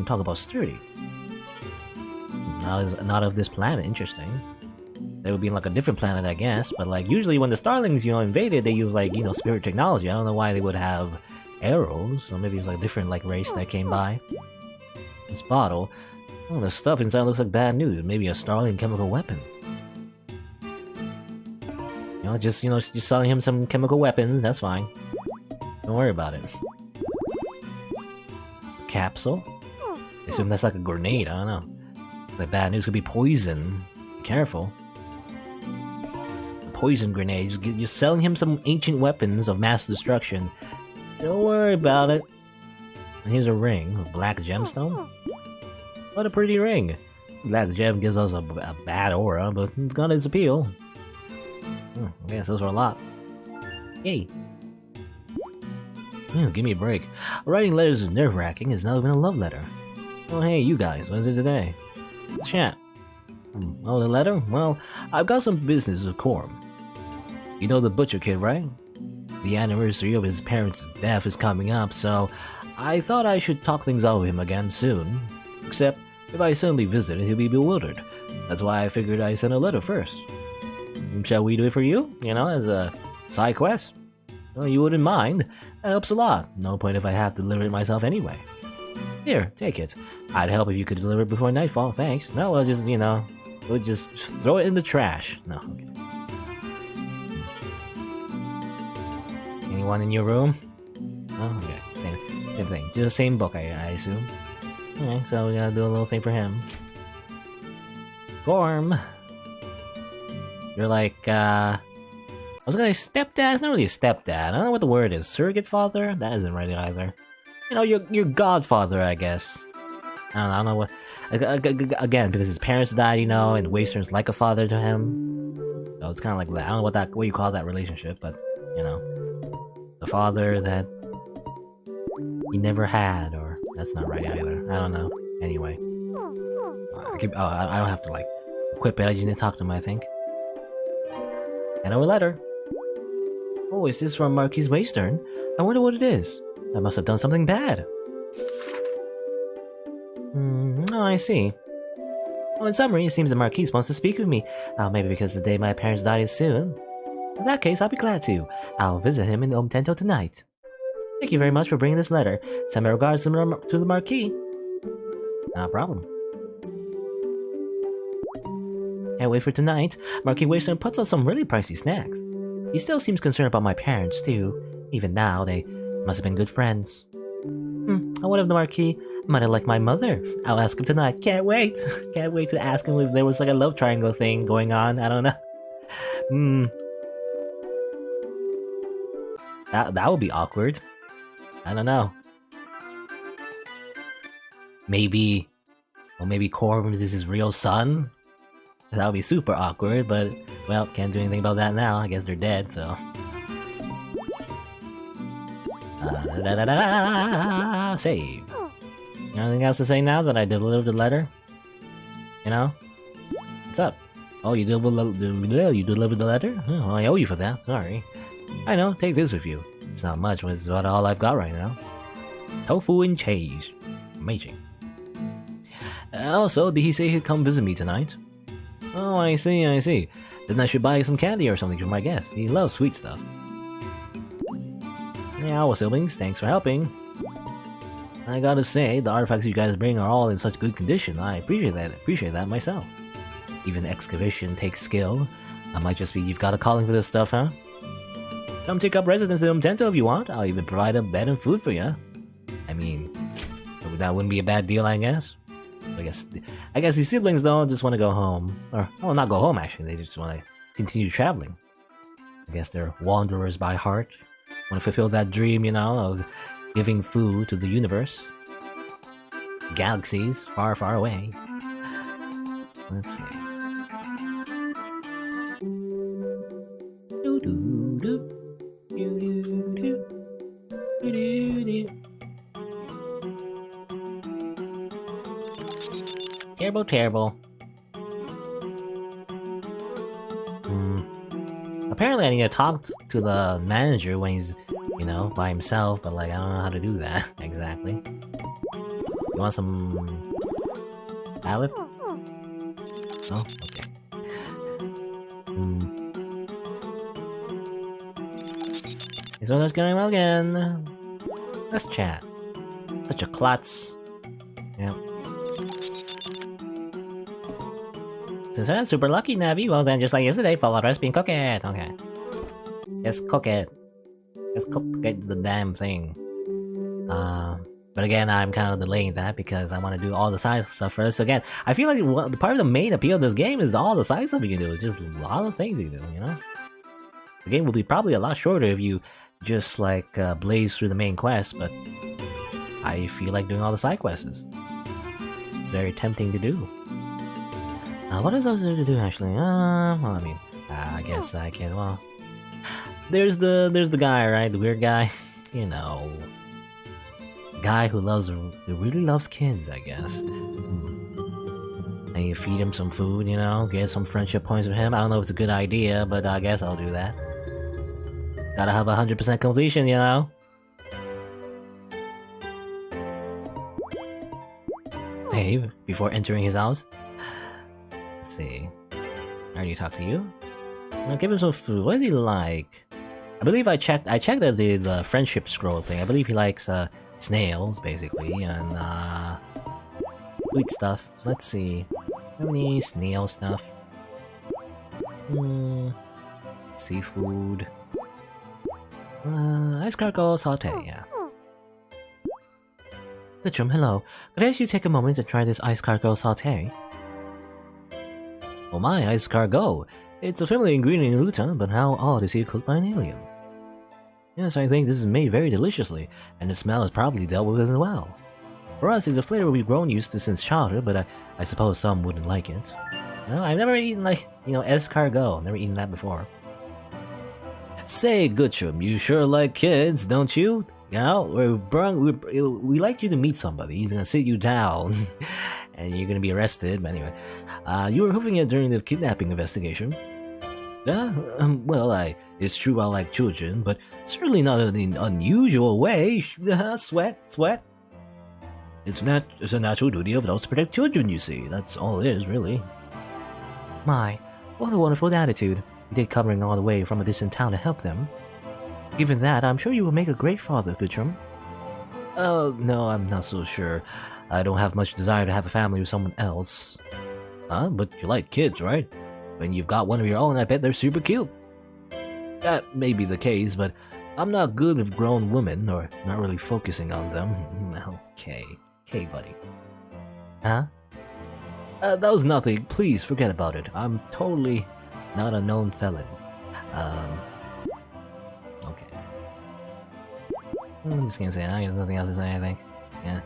Talk about sturdy. Not of this planet, interesting. They would be like a different planet, I guess, but like usually when the Starlings, you know, invaded, they use like, you know, spirit technology. I don't know why they would have arrows, so maybe it's like a different like race that came by. This bottle, oh, the stuff inside looks like bad news. Maybe a Starling chemical weapon. You know, just selling him some chemical weapons, that's fine. Don't worry about it. Capsule? I assume that's like a grenade, I don't know. Like bad news, could be poison. Be careful. Poison grenades. You're selling him some ancient weapons of mass destruction. Don't worry about it. And here's a ring, a black gemstone. What a pretty ring. Black gem gives us a bad aura, but it's got its appeal. I guess those were a lot. Yay. Give me a break. Writing letters is nerve-wracking. It's not even a love letter. Oh hey, you guys, what is it today? Chat. Oh, the letter? Well, I've got some business with Corm. You know the butcher kid, right? The anniversary of his parents' death is coming up, so I thought I should talk things out with him again soon. Except, If I suddenly visit, he'll be bewildered. That's why I figured I'd send a letter first. Shall we do it for you? You know, as a side quest? Well, you wouldn't mind. That helps a lot. No point if I have to deliver it myself anyway. Here, take it. I'd help if you could deliver it before nightfall, thanks. No, we'll just, you know, we'll just throw it in the trash. No, okay. Anyone in your room? Oh, okay. Same thing. Just the same book, I assume. Okay, so we gotta do a little thing for him. Gorm! You're like, I was gonna say stepdad. It's not really a stepdad. I don't know what the word is. Surrogate father? That isn't right either. You know, your godfather, I guess. I don't know what. Again, because his parents died, you know, and Wastern's like a father to him. So it's kind of like that. I don't know what you call that relationship, but you know, the father that he never had, or that's not right either. I don't know. Anyway, I don't have to like equip it. I just need to talk to him, I think. And a letter. Oh, is this from Marquis Wastern? I wonder what it is. I must have done something bad. Oh, I see. Well, in summary, it seems the Marquis wants to speak with me. Maybe because the day my parents died is soon. In that case, I'll be glad to. I'll visit him in Omtento tonight. Thank you very much for bringing this letter. Send my regards to the Marquis. No problem. Can't wait for tonight. Marquis Wastern puts out some really pricey snacks. He still seems concerned about my parents, too. Even now, they must have been good friends. I wonder if the Marquis might have liked my mother. I'll ask him tonight. Can't wait. Can't wait to ask him if there was like a love triangle thing going on. I don't know. That would be awkward. I don't know. Maybe Corbins is his real son? That would be super awkward, but, well, can't do anything about that now. I guess they're dead, so... Save. Anything else to say now that I delivered the letter? You know? What's up? Oh, you delivered the letter? Oh, I owe you for that, sorry. I know, take this with you. It's not much, but it's about all I've got right now. Tofu and cheese. Amazing. Also, did he say he'd come visit me tonight? Oh, I see. Then I should buy some candy or something for my guest. He loves sweet stuff. Yeah, well, siblings, thanks for helping. I gotta say, the artifacts you guys bring are all in such good condition. I appreciate that myself. Even excavation takes skill. That might just be you've got a calling for this stuff, huh? Come take up residence in Umtento if you want. I'll even provide a bed and food for you. I mean, that wouldn't be a bad deal, I guess. I guess these siblings don't just want to go home. Or, well, not go home, actually. They just want to continue traveling. I guess they're wanderers by heart. Want to fulfill that dream, you know, of giving food to the universe. Galaxies far, far away. Let's see. Terrible. Apparently I need to talk to the manager when he's, you know, by himself, but like, I don't know how to do that, exactly. You want some... pallet? Oh, okay. Is all going well again? Let's chat. Such a klutz. Yeah. Since I'm super lucky, Navi, well then, just like yesterday, follow the recipe and cook it. Okay. Just cook it. Just cook the damn thing. But again, I'm kind of delaying that because I want to do all the side stuff first. So again, I feel like part of the main appeal of this game is all the side stuff you can do. It's just a lot of things you can do, you know? The game will be probably a lot shorter if you just like blaze through the main quest, but I feel like doing all the side quests. It's very tempting to do. What is else there to do actually? Well, I mean, I guess I can. Well, there's the guy, right? The weird guy, you know, guy who really loves kids, I guess. And you feed him some food, you know, get some friendship points with him. I don't know if it's a good idea, but I guess I'll do that. Gotta have 100% completion, you know. Dave before entering his house. Let's see. I already talked to you. I'll give him some food. What does he like? I believe I checked the friendship scroll thing. I believe he likes snails basically and sweet stuff. Let's see. Have any snail stuff? Seafood. Ice cargo saute, yeah. Guttrum, hello. Could I ask you take a moment to try this ice cargo saute? Oh my, ice cargo! It's a familiar ingredient in Luton, but how odd to see it cooked by an alien. Yes, I think this is made very deliciously, and the smell is probably dealt with as well. For us, it's a flavor we've grown used to since childhood, but I suppose some wouldn't like it. No, I've never eaten, like, escargot. Never eaten that before. Say, Guttrum, you sure like kids, don't you? You know, we like you to meet somebody. He's gonna sit you down, and you're gonna be arrested. But anyway, you were hoofing it during the kidnapping investigation. Yeah, well, it's true I like children, but certainly not in an unusual way. Sweat. It's a natural duty of adults to protect children, you see. That's all it is, really. My, what a wonderful attitude. You did coming all the way from a distant town to help them. Given that, I'm sure you will make a great father, Guttrum. Oh, no, I'm not so sure. I don't have much desire to have a family with someone else. Huh? But you like kids, right? When you've got one of your own, I bet they're super cute. That may be the case, but I'm not good with grown women, or not really focusing on them. Okay, buddy. Huh? That was nothing. Please forget about it. I'm totally not a known felon. Okay. I'm just gonna say there's nothing else to say, I think. Yeah.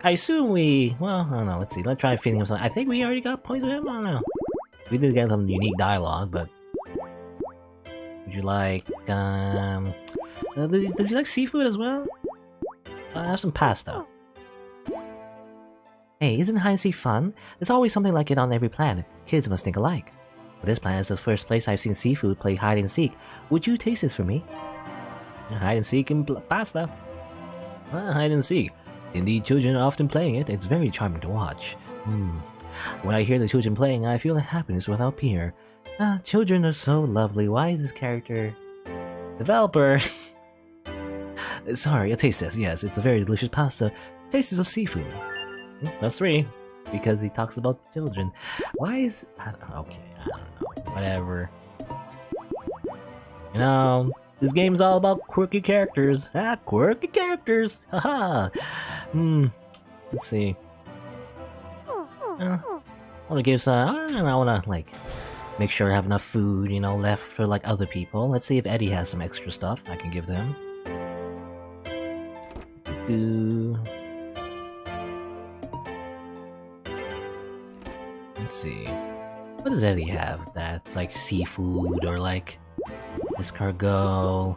I assume well, I don't know, let's see. Let's try feeding him something. I think we already got points with him, I don't know. We did get some unique dialogue, but... Would you like, does he like seafood as well? I have some pasta. Hey, isn't hide and seek fun? There's always something like it on every planet. Kids must think alike. But this planet is the first place I've seen seafood play hide and seek. Would you taste this for me? Hide and seek and pasta. Hide and seek. Indeed, children are often playing it. It's very charming to watch. When I hear the children playing, I feel a happiness without peer. Children are so lovely. Why is this character... Developer! Sorry, a taste test. Yes, it's a very delicious pasta. Tastes of seafood. That's 3. Because he talks about children. Why is... Okay, I don't know. Whatever. You know, this game's all about quirky characters. Quirky characters! Haha! Let's see. I wanna give some... I wanna, like... Make sure I have enough food, left for, like, other people. Let's see if Eddie has some extra stuff I can give them. Let's see. What does Eddie have that's like seafood or like escargot?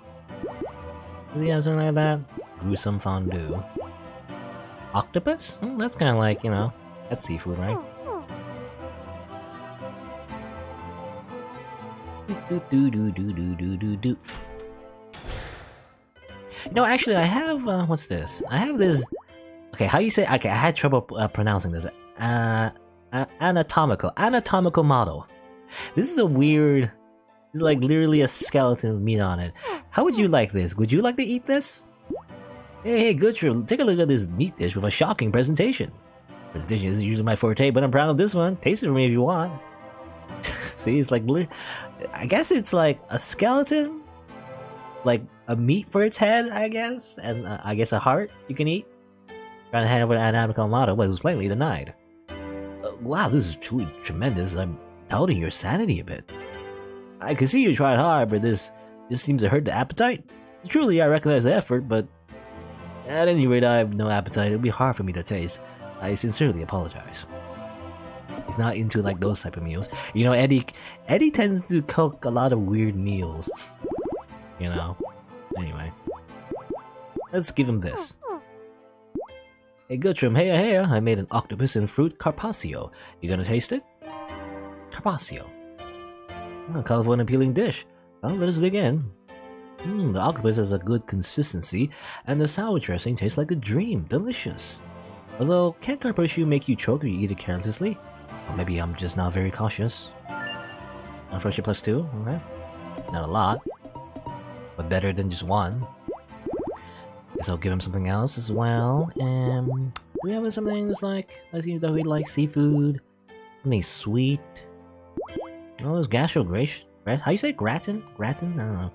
Does he have something like that? Gruesome fondue. Octopus? That's kind of like, that's seafood, right? No, actually, I have, what's this? I have this... Okay, how you say... Okay, I had trouble pronouncing this. Anatomical model. This is a weird... This is like literally a skeleton with meat on it. How would you like this? Would you like to eat this? Hey, Guttrum, take a look at this meat dish with a shocking presentation. Presentation isn't usually my forte, but I'm proud of this one. Taste it for me if you want. See, it's like... I guess it's like a skeleton? Like a meat for its head, I guess? And I guess a heart you can eat? Trying to hand over an anatomical model, but it was plainly denied. Wow, this is truly tremendous. I'm doubting your sanity a bit. I can see you tried hard, but this just seems to hurt the appetite. Truly, I recognize the effort, but at any rate, I have no appetite. It'll be hard for me to taste. I sincerely apologize. He's not into like those type of meals. Eddie tends to cook a lot of weird meals. Anyway, let's give him this. Hey Guttrum, hey, I made an octopus and fruit carpaccio. You gonna taste it? Carpaccio. A colorful and appealing dish. Well, let us dig in. The octopus has a good consistency, and the sour dressing tastes like a dream. Delicious. Although, can carpal issue make you choke if you eat it carelessly? Or maybe I'm just not very cautious. Unfortunately, plus 2, okay. Not a lot, but better than just 1. Guess I'll give him something else as well. Do we have something that's like, let's see that we like seafood, something sweet. Oh, it's gastro-gracious. How you say gratin? Gratin? I don't know.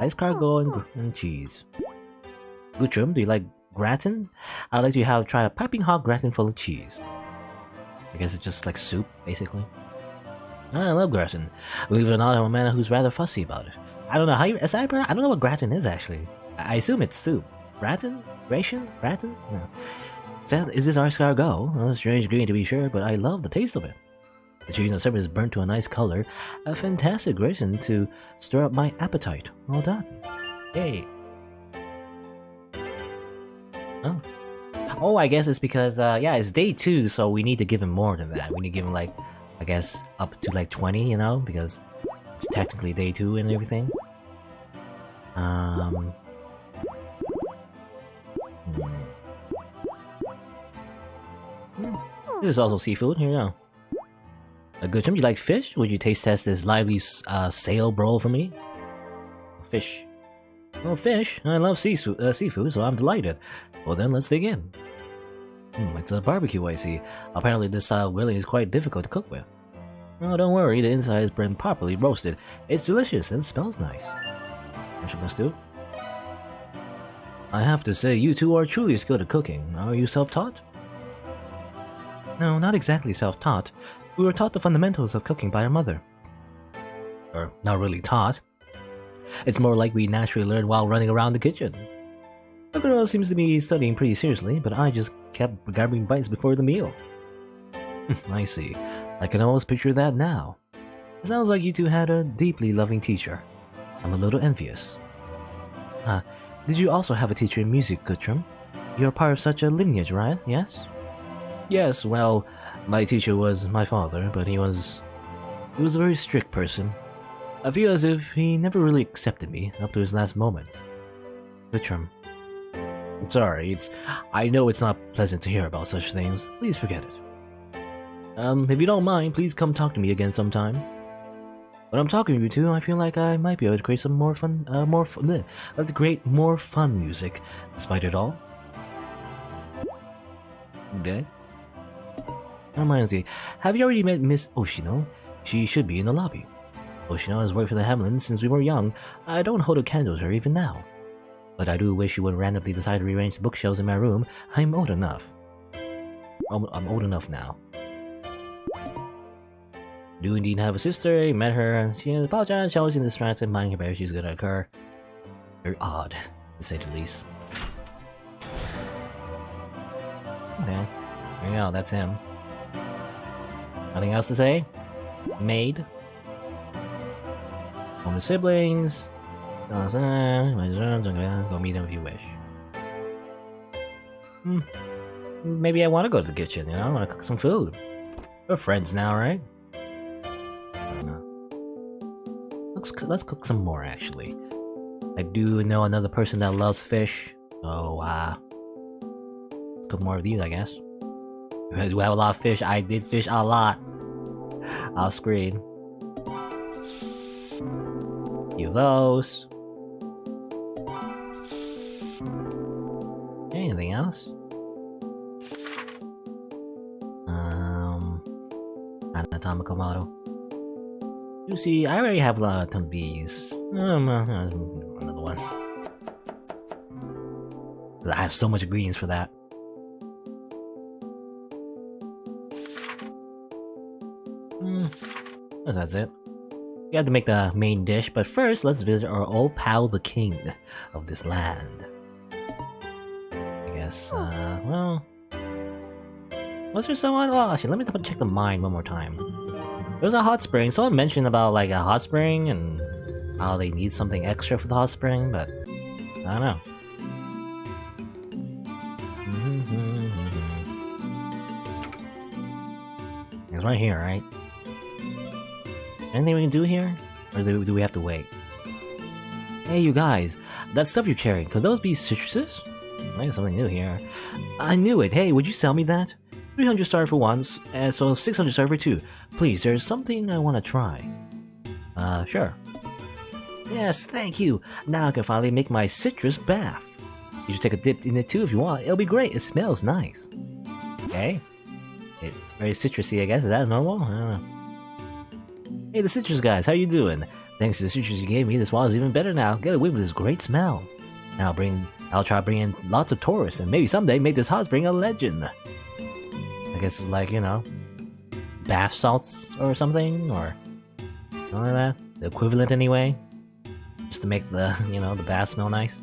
Ice cargo and cheese. Guttrum, do you like gratin? I'd like to try a piping hot gratin full of cheese. I guess it's just like soup, basically. I love gratin. Believe it or not, I'm a man who's rather fussy about it. I don't know how you. I don't know what gratin is actually. I assume it's soup. Gratin? Ration? Gratin? No. Is this escargot? Well, strange green to be sure, but I love the taste of it. The cheese on the surface is burnt to a nice color. A fantastic gratin to stir up my appetite. Well done. Yay. Oh. Oh, I guess it's because, yeah, it's day 2, so we need to give him more than that. We need to give him, like, I guess, up to, like, 20, you know? Because it's technically day 2 and everything. This is also seafood. Here you go. A good time. You like fish? Would you taste test this lively sail roll for me? Fish. Oh, fish. I love seafood, so I'm delighted. Well then, let's dig in. It's a barbecue, I see. Apparently this style really is quite difficult to cook with. Oh, don't worry, the inside has been properly roasted. It's delicious and smells nice. What should I do? I have to say, you two are truly skilled at cooking. Are you self-taught? No, not exactly self-taught. We were taught the fundamentals of cooking by our mother. Or, not really taught. It's more like we naturally learned while running around the kitchen. The girl seems to be studying pretty seriously, but I just kept grabbing bites before the meal. I see. I can almost picture that now. It sounds like you two had a deeply loving teacher. I'm a little envious. Did you also have a teacher in music, Guttrum? You're part of such a lineage, right? Yes? Yes, well, my teacher was my father, but he was a very strict person. I feel as if he never really accepted me up to his last moment. Guttrum. I'm sorry, I know it's not pleasant to hear about such things. Please forget it. If you don't mind, please come talk to me again sometime. When I'm talking to you two, I feel like I might be able to create some more fun, let's create more fun music, despite it all. Okay. Reminds me, have you already met Miss Oshino? She should be in the lobby. Oshino has worked for the Hamlins since we were young. I don't hold a candle to her even now. But I do wish she would randomly decide to rearrange the bookshelves in my room. I'm old enough. I'm old enough now. Do indeed have a sister. I met her, and she apologized. She always in distracted mind compared she's gonna occur. Very odd, to say the least. Okay. There you go, that's him. Nothing else to say? Maid. Home to siblings. Go meet them if you wish. Maybe I want to go to the kitchen, you know? I want to cook some food. We're friends now, right? I don't know. Let's cook some more, actually. I do know another person that loves fish, so, cook more of these, I guess. Do I have a lot of fish? I did fish a lot. Off screen. Few of those. Anything else? Anatomical model. You see, I already have a lot of these. Another one. I have so much ingredients for that. That's it. We have to make the main dish, but first, let's visit our old pal, the king of this land. I guess, well... Was there someone? Oh, actually, let me double check the mine one more time. There was a hot spring. Someone mentioned about, like, a hot spring and how they need something extra for the hot spring, but I don't know. It's right here, right? Anything we can do here? Or do we have to wait? Hey, you guys. That stuff you're carrying, could those be citruses? Maybe something new here. I knew it. Hey, would you sell me that? 300 star for one, so 600 star for two. Please, there's something I want to try. Sure. Yes, thank you. Now I can finally make my citrus bath. You should take a dip in it too if you want. It'll be great. It smells nice. Okay. It's very citrusy, I guess. Is that normal? I don't know. Hey, the citrus guys, how you doing? Thanks to the citrus you gave me, this water's even better now. Get away with this great smell. Now I'll try bringing lots of tourists, and maybe someday make this hot spring a legend. I guess it's like, you know, bath salts or something, or something like that. The equivalent anyway. Just to make the, you know, the bath smell nice.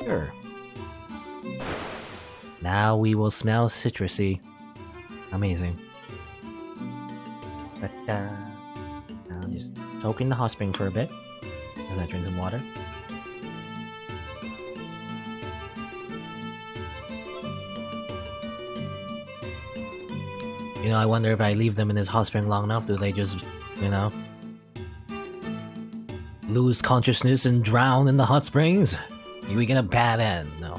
Sure. Now we will smell citrusy. Amazing. Now just soak in the hot spring for a bit as I drink some water. You know, I wonder if I leave them in this hot spring long enough, do they just, you know, lose consciousness and drown in the hot springs? We get a bad end. No.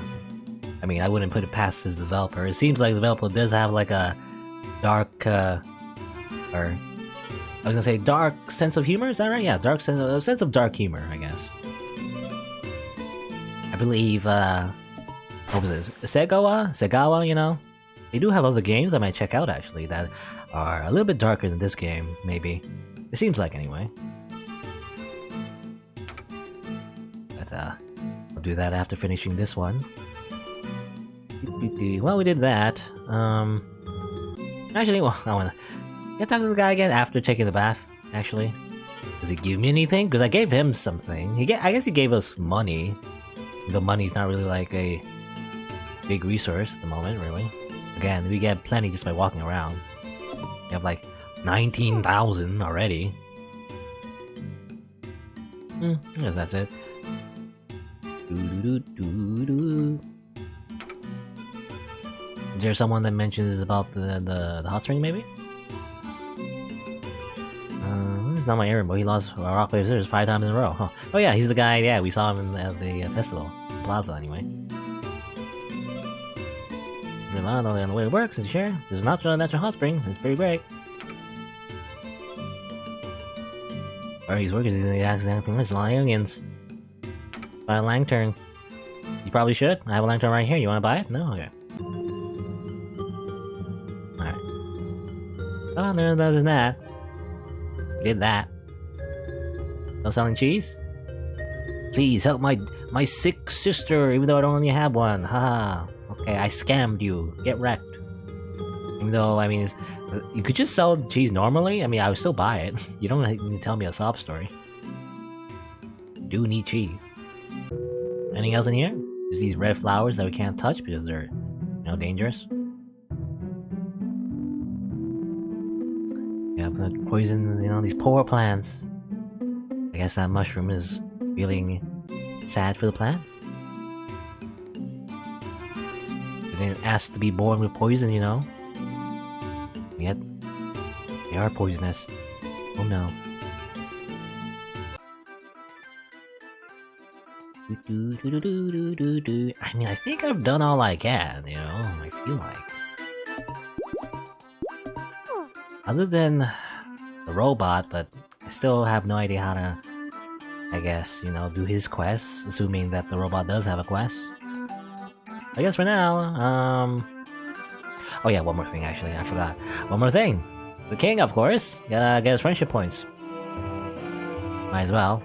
I mean, I wouldn't put it past this developer. It seems like the developer does have like a dark, or I was gonna say dark sense of humor. Is that right? Yeah, sense of dark humor, I guess. I believe, what was this? Segawa, you know? They do have other games I might check out, actually, that are a little bit darker than this game, maybe. It seems like, anyway. But, I'll do that after finishing this one. Well, we did that. Actually, well, I wanna... Can I talk to the guy again after taking the bath, actually? Does he give me anything? Because I gave him something. I guess he gave us money. The money's not really like a big resource at the moment, really. Again, we get plenty just by walking around. We have like 19,000 already. I guess that's it. Is there someone that mentions about the hot spring, maybe? It's not my errand, but he lost rock paper scissors 5 times in a row. Huh. Oh yeah, he's the guy. Yeah, we saw him at the festival plaza anyway. I don't know the way it works, is sure. There's a natural hot spring. It's pretty great. Or he's working. He's acting like a lot of aliens. Buy a lantern. You probably should. I have a lantern right here. You want to buy it? No? Okay. Alright. Oh, no, other than that. We did that. No selling cheese? Please help my sick sister, even though I don't only have one. Haha. Okay, I scammed you. Get wrecked. Even though, I mean, you could just sell cheese normally. I mean, I would still buy it. You don't need to tell me a sob story. You do need cheese. Anything else in here? Just these red flowers that we can't touch because they're, you know, dangerous. Yeah, the poisons, you know, these poor plants. I guess that mushroom is feeling sad for the plants. They didn't ask to be born with poison, you know? Yet, they are poisonous. Oh no. I mean, I think I've done all I can, you know? I feel like. Other than the robot, but I still have no idea how to, I guess, you know, do his quests, assuming that the robot does have a quest. I guess for now, oh yeah, one more thing actually, I forgot. One more thing! The king, of course! Gotta get his friendship points. Might as well.